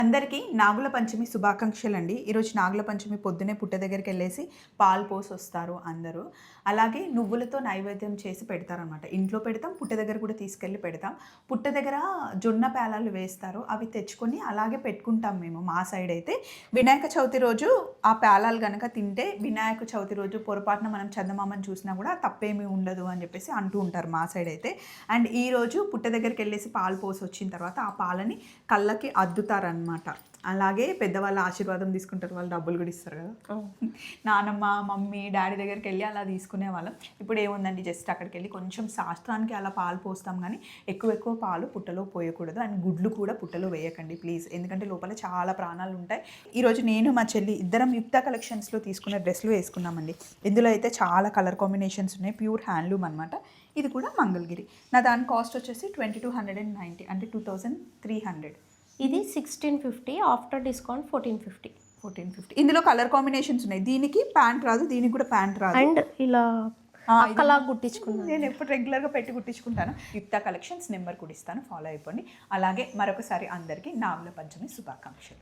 అందరికీ నాగుల పంచమి శుభాకాంక్షలు అండి. ఈరోజు నాగుల పంచమి పొద్దునే పుట్ట దగ్గరికి వెళ్ళేసి పాలు పోసి వస్తారు అందరూ. అలాగే నువ్వులతో నైవేద్యం చేసి పెడతారనమాట. ఇంట్లో పెడతాం, పుట్ట దగ్గర కూడా తీసుకెళ్ళి పెడతాం. పుట్ట దగ్గర జొన్న పేలాలు వేస్తారు, అవి తెచ్చుకొని అలాగే పెట్టుకుంటాం మేము. మా సైడ్ అయితే వినాయక చవితి రోజు ఆ పేలాలు కనుక తింటే వినాయక చవితి రోజు పొరపాటున మనం చందమామని చూసినా కూడా తప్పేమీ ఉండదు అని చెప్పేసి అంటూ ఉంటారు మా సైడ్ అయితే. అండ్ ఈరోజు పుట్ట దగ్గరికి వెళ్ళేసి పాలు పోసి వచ్చిన తర్వాత ఆ పాలని కళ్ళకి అద్దుతారనమాట. అలాగే పెద్దవాళ్ళ ఆశీర్వాదం తీసుకుంటారు, వాళ్ళు డబ్బులు కూడా ఇస్తారు కదా. నానమ్మ, మమ్మీ, డాడీ దగ్గరికి వెళ్ళి అలా తీసుకునే వాళ్ళం. ఇప్పుడు ఏముందండి, జస్ట్ అక్కడికి వెళ్ళి కొంచెం శాస్త్రానికి అలా పాలు పోస్తాం, కానీ ఎక్కువ పాలు పుట్టలో పోయకూడదు. అండ్ గుడ్లు కూడా పుట్టలో వేయకండి ప్లీజ్, ఎందుకంటే లోపల చాలా ప్రాణాలు ఉంటాయి. ఈరోజు నేను మా చెల్లి ఇద్దరం యుక్త కలెక్షన్స్లో తీసుకున్న డ్రెస్లు వేసుకున్నామండి. ఇందులో అయితే చాలా కలర్ కాంబినేషన్స్ ఉన్నాయి, ప్యూర్ హ్యాండ్లూమ్ అనమాట. ఇది కూడా మంగళగిరి. దాని కాస్ట్ వచ్చేసి 2290, అంటే 2300. ఇది 1650, ఆఫ్టర్ డిస్కౌంట్ 1450. ఇందులో కలర్ కాంబినేషన్స్ ఉన్నాయి. దీనికి ప్యాంట్ రాదు, దీనికి కూడా ప్యాంట్ రాదు. అండ్ ఇలా అక్కలా కుట్టించుకున్నాను. నేను ఎప్పుడు రెగ్యులర్గా పెట్టి కుట్టించుకుంటాను. యుక్త కలెక్షన్స్ నెంబర్ కూడా ఇస్తాను, ఫాలో అయిపోండి. అలాగే మరొకసారి అందరికీ నాగుల పంచమి శుభాకాంక్షలు.